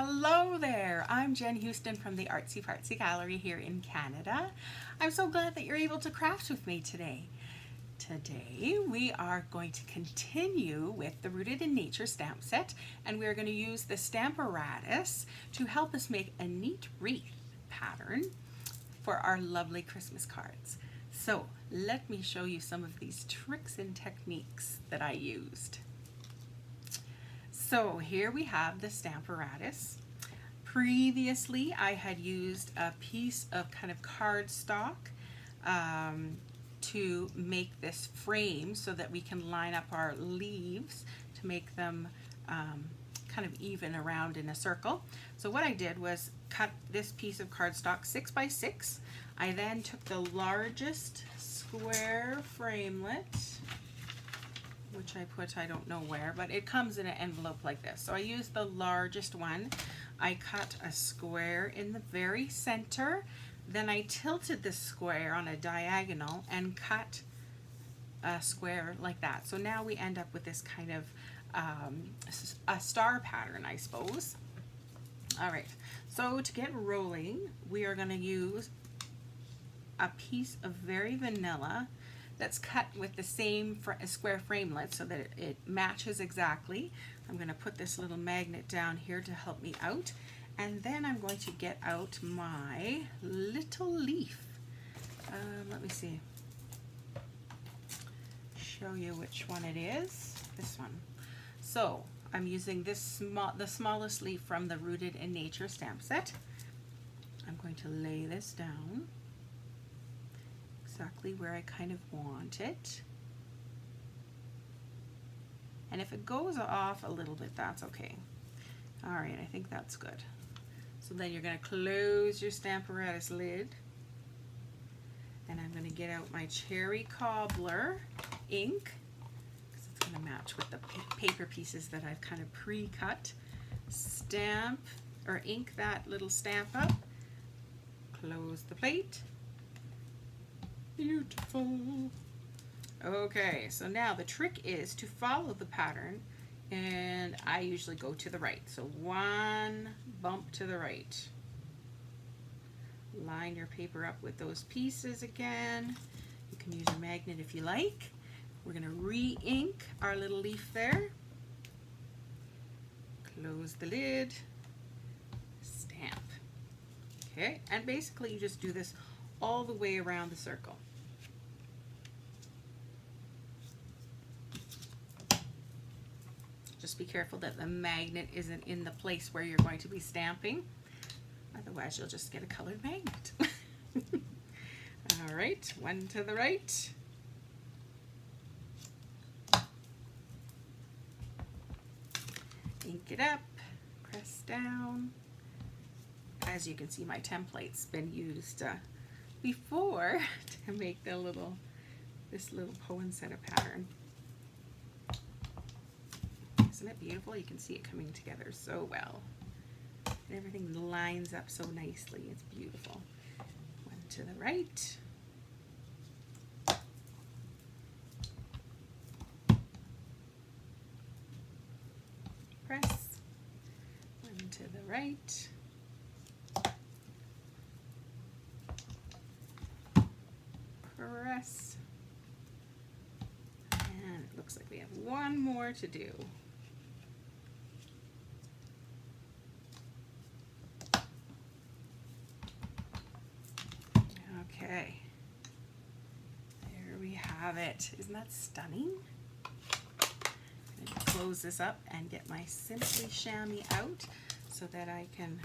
Hello there, I'm Jen Houston from the Artsy Fartsy Gallery here in Canada. I'm so glad that you're able to craft with me today. Today we are going to continue with the Rooted in Nature stamp set, and we're going to use the Stamparatus to help us make a neat wreath pattern for our lovely Christmas cards. So let me show you some of these tricks and techniques that I used. So here we have the Stamparatus. Previously I had used a piece of kind of cardstock to make this frame so that we can line up our leaves to make them kind of even around in a circle. So what I did was cut this piece of cardstock 6 by 6. I then took the largest square framelit, which I put I don't know where, but it comes in an envelope like this. So I used the largest one. I cut a square in the very center. Then I tilted the square on a diagonal and cut a square like that. So now we end up with this kind of a star pattern, I suppose. All right, so to get rolling, we are going to use a piece of very vanilla that's cut with the same square framelit so that it matches exactly. I'm going to put this little magnet down here to help me out, and then I'm going to get out my little leaf. Let me see. Show you which one it is. This one. So I'm using this the smallest leaf from the Rooted in Nature stamp set. I'm going to lay this down exactly where I kind of want it. And if it goes off a little bit, that's okay. All right, I think that's good. So then you're going to close your Stamparatus lid. And I'm going to get out my cherry cobbler ink, because it's going to match with the paper pieces that I've kind of pre-cut. Stamp or ink that little stamp up. Close the plate. Beautiful. Okay, so now the trick is to follow the pattern, and I usually go to the right. So one bump to the right. Line your paper up with those pieces again. You can use a magnet if you like. We're going to re-ink our little leaf there. Close the lid. Stamp. Okay, and basically you just do this all the way around the circle. Just be careful that the magnet isn't in the place where you're going to be stamping. Otherwise you'll just get a colored magnet. All right, one to the right. Ink it up, press down. As you can see, my template's been used before to make this little poinsettia pattern. Isn't it beautiful? You can see it coming together so well. And everything lines up so nicely. It's beautiful. One to the right. Press. One to the right. Press. And it looks like we have one more to do. Okay, there we have it. Isn't that stunning? I'm going to close this up and get my Simply Chamois out so that I can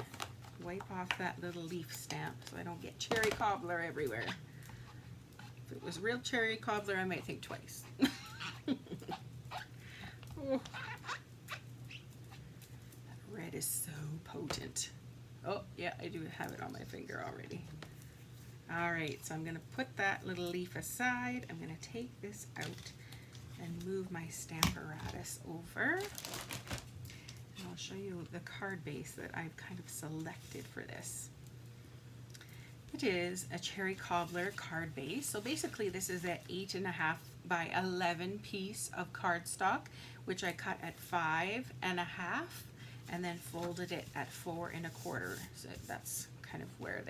wipe off that little leaf stamp so I don't get cherry cobbler everywhere. If it was real cherry cobbler, I might think twice. Oh. That red is so potent. Oh, yeah, I do have it on my finger already. All right, so I'm going to put that little leaf aside. I'm going to take this out and move my Stamparatus over. And I'll show you the card base that I've kind of selected for this. It is a cherry cobbler card base. So basically this is an 8.5 by 11 piece of cardstock, which I cut at 5.5 and then folded it at 4 1/4. So that's kind of where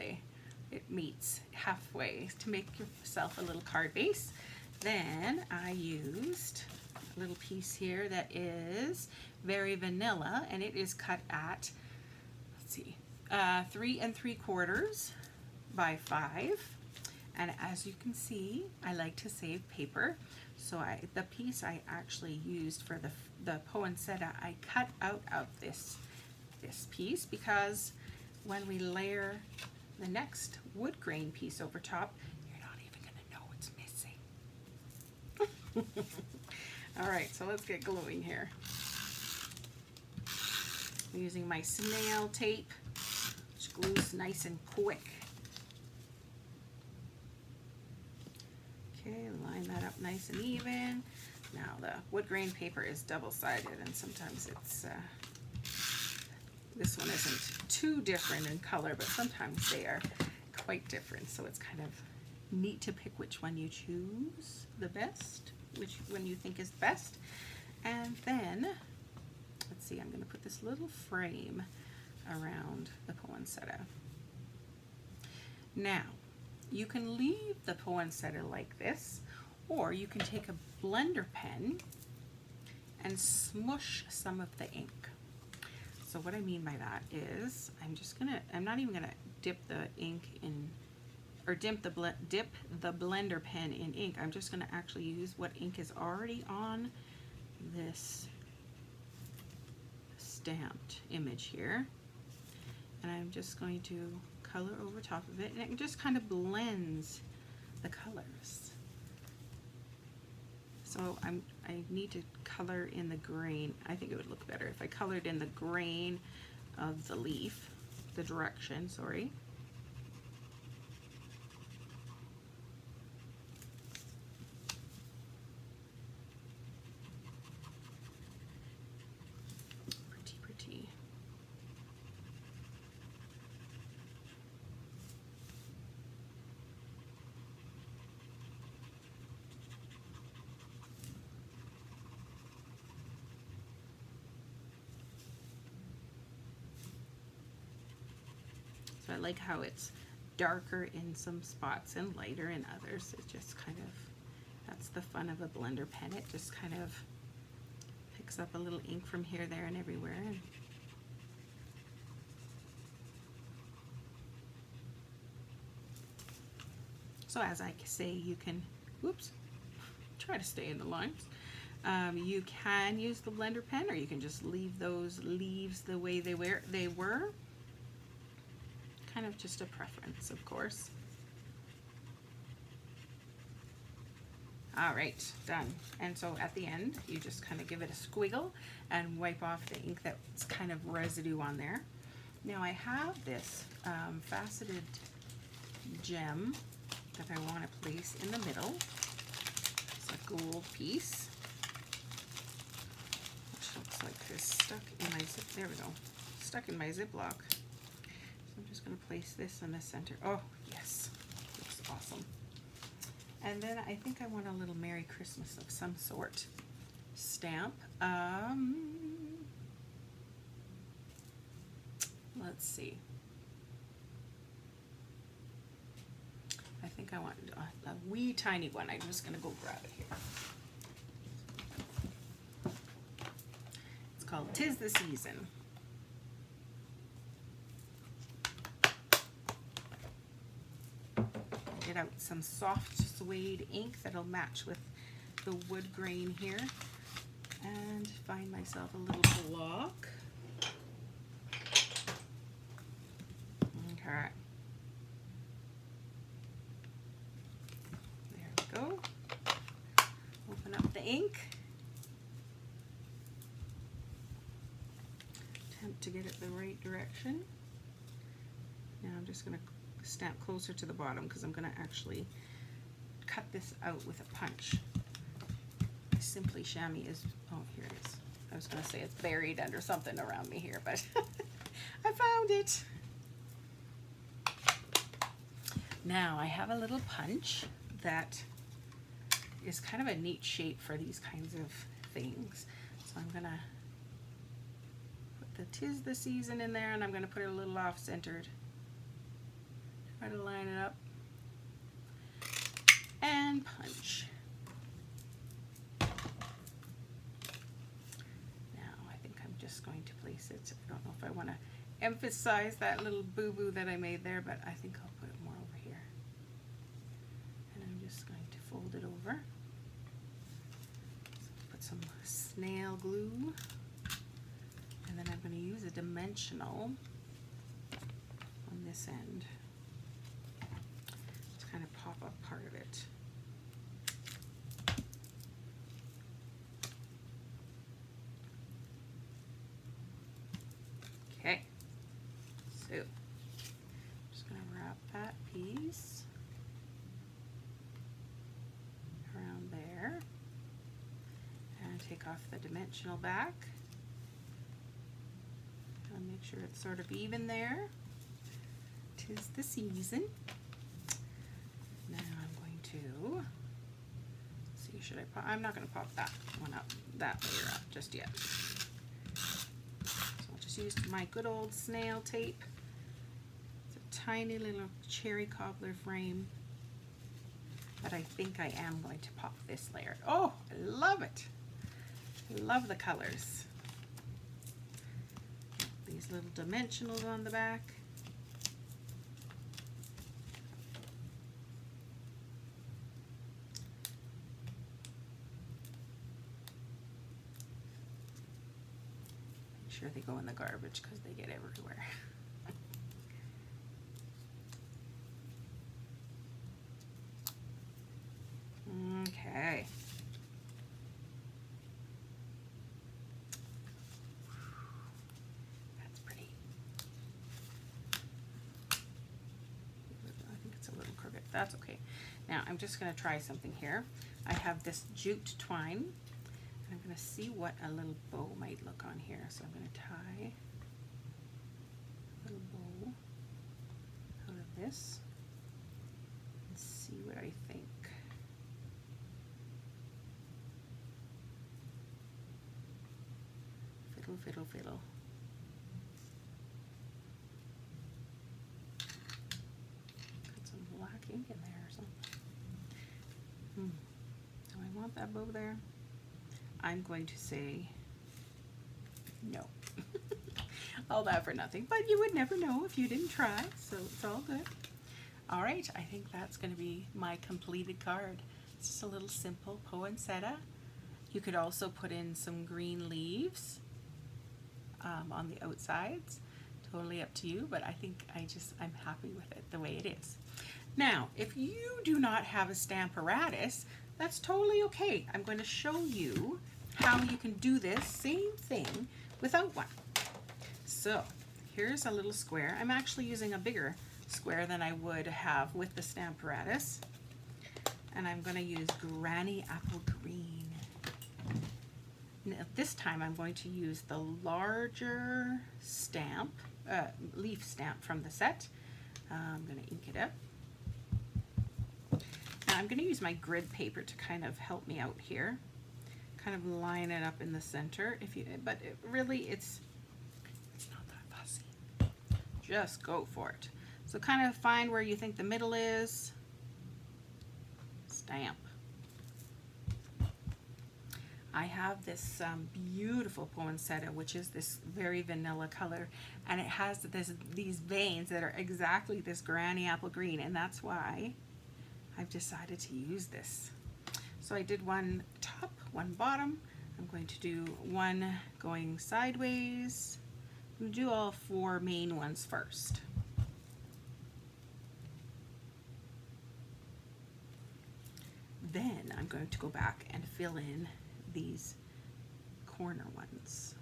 it meets halfway to make yourself a little card base. Then I used a little piece here that is very vanilla, and it is cut at, let's see, 3 3/4 by 5. And as you can see, I like to save paper. So the piece I actually used for the poinsettia, I cut out of this piece, because when we layer the next wood grain piece over top, you're not even gonna know it's missing. All right, so let's get gluing here. I'm using my snail tape, which glues nice and quick. Okay, line that up nice and even. Now the wood grain paper is double-sided, and sometimes it's, this one isn't too different in color, but sometimes they are quite different, so it's kind of neat to pick which one you choose the best, which one you think is best. And then, let's see, I'm going to put this little frame around the poinsettia. Now, you can leave the poinsettia like this, or you can take a blender pen and smush some of the ink. So what I mean by that is, I'm not even gonna dip the ink in, or dip the blender pen in ink. I'm just gonna actually use what ink is already on this stamped image here, and I'm just going to color over top of it, and it just kind of blends the colors. So I need to color in the grain. I think it would look better if I colored in the grain of the leaf, the direction, sorry. Pretty. So I like how it's darker in some spots and lighter in others. It just kind of, that's the fun of a blender pen. It just kind of picks up a little ink from here, there, and everywhere. So as I say, you can, whoops, try to stay in the lines. You can use the blender pen, or you can just leave those leaves the way they were. Kind of just a preference, of course. All right, done. And so at the end, you just kind of give it a squiggle and wipe off the ink that's kind of residue on there. Now I have this faceted gem that I want to place in the middle. It's a gold piece, which looks like it's stuck in my zip. There we go. Stuck in my Ziploc. So I'm just going to place this in the center. Oh yes, looks awesome. And then I think I want a little Merry Christmas of some sort stamp. Let's see. I think I want a wee tiny one. I'm just going to go grab it here. It's called 'Tis the Season. Get out some soft suede ink that'll match with the wood grain here, and find myself a little block. Okay. There we go. Open up the ink. Attempt to get it the right direction. Now I'm just going to stamp closer to the bottom because I'm going to actually cut this out with a punch. My Simply Chamois is, oh, here it is. I was going to say it's buried under something around me here, but I found it. Now I have a little punch that is kind of a neat shape for these kinds of things. So I'm going to put the "'Tis the Season" in there, and I'm going to put it a little off-centered. Try to line it up. And punch. Now I think I'm just going to place it. I don't know if I want to emphasize that little boo-boo that I made there, but I think I'll put it more over here. And I'm just going to fold it over. So put some snail glue. And then I'm going to use a dimensional on this end to kind of pop up part of it. Okay, so I'm just going to wrap that piece around there and take off the dimensional back. And make sure it's sort of even there. 'Tis the season. Now I'm going to see, should I pop? I'm not going to pop that one up, that layer up just yet. So I'll just use my good old snail tape. It's a tiny little cherry cobbler frame, but I think I am going to pop this layer. Oh, I love it. I love the colors. These little dimensionals on the back. Make sure they go in the garbage because they get everywhere. Okay. That's okay. Now I'm just going to try something here. I have this jute twine, and I'm going to see what a little bow might look on here. So I'm going to tie a little bow out of this and see what I think. Fiddle, fiddle, fiddle. Ink in there or something. Do I want that bow there? I'm going to say no. All that for nothing, but you would never know if you didn't try, so it's all good. All right, I think that's going to be my completed card. It's just a little simple poinsettia. You could also put in some green leaves on the outsides. Totally up to you, but I think I'm happy with it the way it is. Now, if you do not have a Stamparatus, that's totally okay. I'm going to show you how you can do this same thing without one. So, here's a little square. I'm actually using a bigger square than I would have with the Stamparatus. And I'm going to use Granny Apple Green. Now, this time I'm going to use the larger stamp, leaf stamp from the set. I'm going to ink it up. Now I'm going to use my grid paper to kind of help me out here. Kind of line it up in the center. But it's not that fussy. Just go for it. So kind of find where you think the middle is. Stamp. I have this beautiful poinsettia, which is this very vanilla color, and it has these veins that are exactly this Granny Apple Green, and that's why I've decided to use this. So I did one top, one bottom. I'm going to do one going sideways. I'm going to do all 4 main ones first. Then I'm going to go back and fill in these corner ones.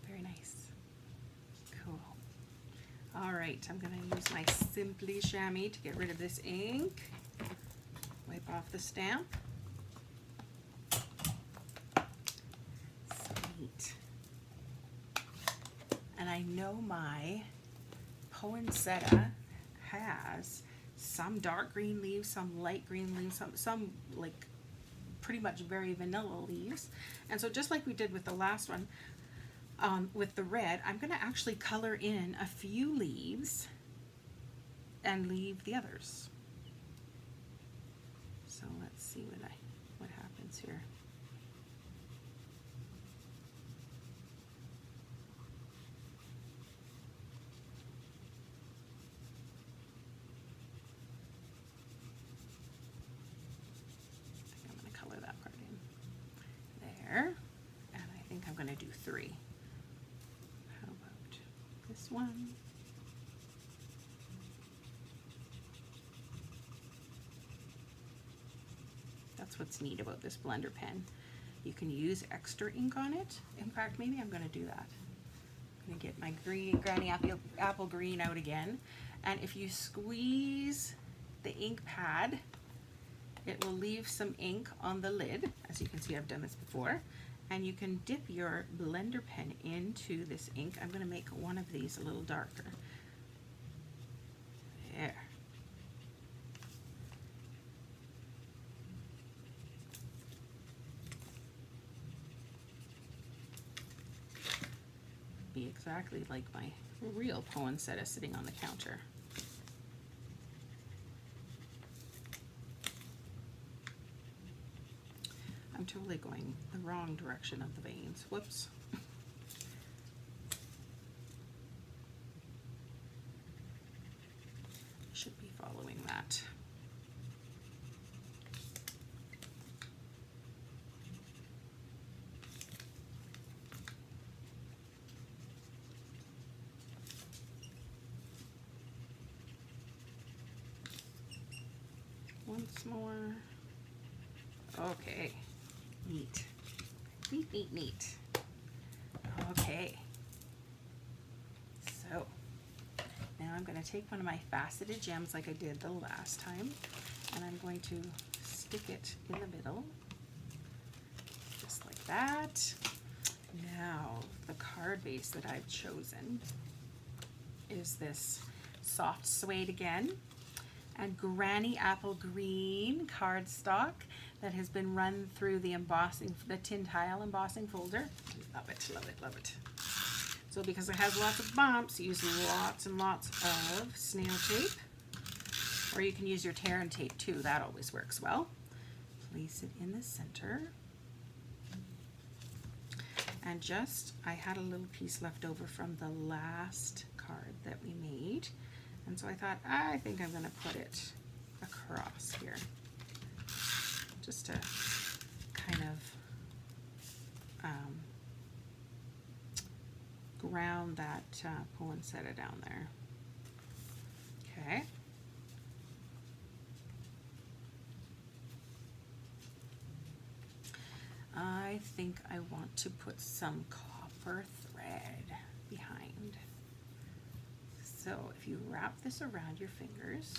Very nice. Cool. All right, I'm going to use my Simply Chamois to get rid of this ink. Wipe off the stamp. I know my poinsettia has some dark green leaves, some light green leaves, some like pretty much very vanilla leaves. And so just like we did with the last one, with the red, I'm going to actually color in a few leaves and leave the others. So let's see what happens here. There, and I think I'm going to do 3. How about this one? That's what's neat about this blender pen. You can use extra ink on it. In fact, maybe I'm going to do that. I'm going to get my Granny Apple Green out again, and if you squeeze the ink pad, it will leave some ink on the lid. As you can see, I've done this before. And you can dip your blender pen into this ink. I'm going to make one of these a little darker. There. Be exactly like my real poinsettia sitting on the counter. I'm totally going the wrong direction of the veins. Whoops. Should be following that. Once more. Okay. Neat. Neat, neat, neat. Okay. So, now I'm going to take one of my faceted gems like I did the last time, and I'm going to stick it in the middle, just like that. Now, the card base that I've chosen is this soft suede again, and Granny Apple Green cardstock that has been run through the embossing, the tin tile embossing folder. Love it, love it, love it. So because it has lots of bumps, use lots and lots of snail tape, or you can use your tear and tape too. That always works well. Place it in the center. And I had a little piece left over from the last card that we made. And so I thought, I think I'm going to put it across here, just to kind of ground that poinsettia down there. Okay. I think I want to put some copper thread behind. So if you wrap this around your fingers,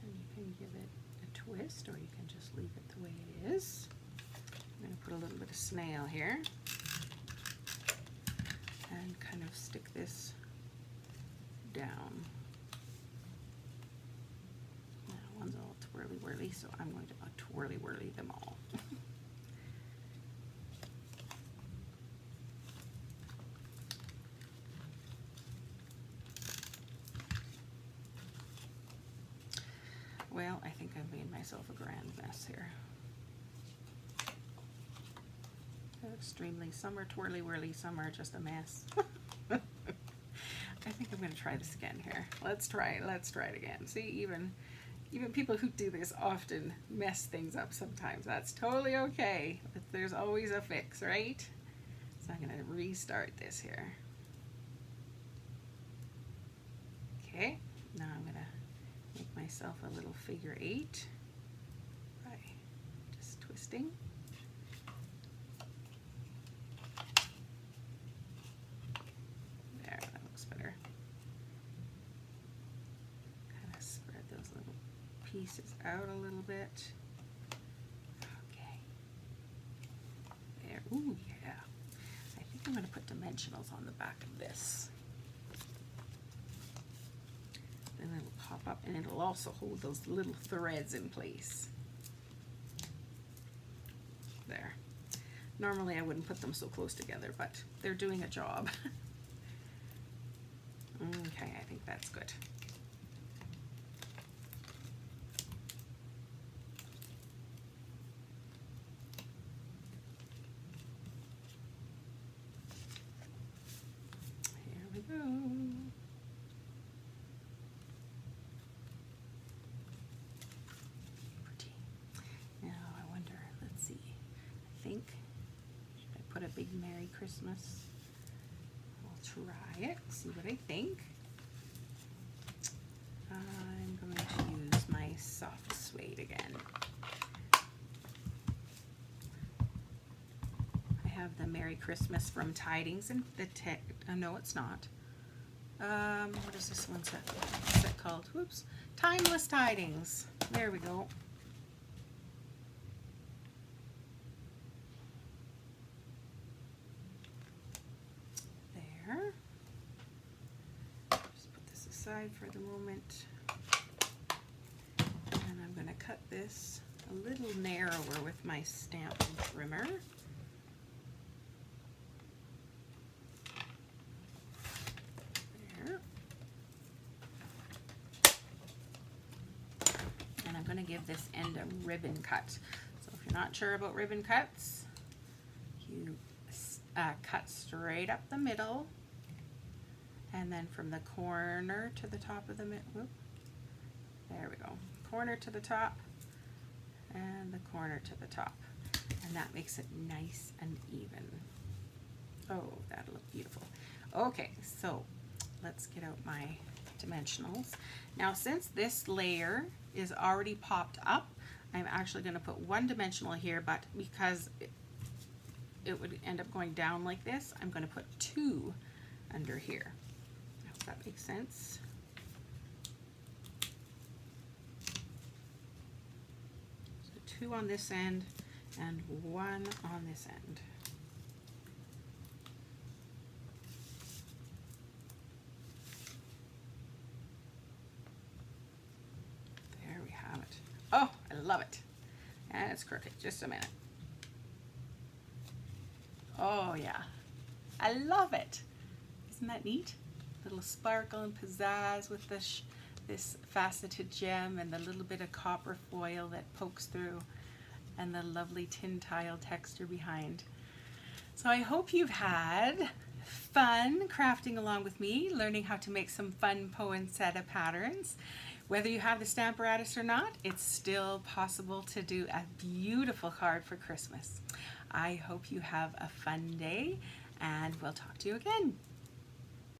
and you can give it a twist, or you can just leave it the way it is. I'm going to put a little bit of snail here and kind of stick this down. Now one's all twirly-whirly, so I'm going to twirly-whirly them all. Well, I think I've made myself a grand mess here. Extremely, some are twirly-whirly, some are just a mess. I think I'm going to try this again here. Let's try it again. See, even people who do this often mess things up sometimes. That's totally okay. But there's always a fix, right? So I'm going to restart this here. Okay, now I'm going to make myself a little figure 8 by just twisting. There, that looks better. Kind of spread those little pieces out a little bit. Okay. There. Ooh, yeah. I think I'm going to put dimensionals on the back of this. Then it'll pop up and it'll also hold those little threads in place. There. Normally I wouldn't put them so close together, but they're doing a job. Okay, I think that's good. Here we go. Pretty. Now I wonder, let's see. I think, should I put a big Merry Christmas? I'll try it, see what I think. I'm going to use my soft suede again. I have the Merry Christmas from Tidings and the no, it's not. What is this one set called? Whoops. Timeless Tidings. There we go. There. Just put this aside for the moment. And I'm going to cut this a little narrower with my stamp trimmer. There. And I'm going to give this end a ribbon cut. So if you're not sure about ribbon cuts, you cut straight up the middle, and then from the corner to the top of the middle, there we go, corner to the top, and the corner to the top, and that makes it nice and even. Oh, that'll look beautiful. Okay, so let's get out my dimensionals. Now, since this layer is already popped up, I'm actually going to put one dimensional here, but because it would end up going down like this, I'm going to put two under here. I hope that makes sense. So two on this end and one on this end. There we have it. Oh, I love it. And it's crooked. Just a minute. Oh yeah, I love it. Isn't that neat? Little sparkle and pizzazz with this faceted gem and the little bit of copper foil that pokes through and the lovely tin tile texture behind. So I hope you've had fun crafting along with me, learning how to make some fun poinsettia patterns. Whether you have the Stamparatus or not, it's still possible to do a beautiful card for Christmas. I hope you have a fun day, and we'll talk to you again.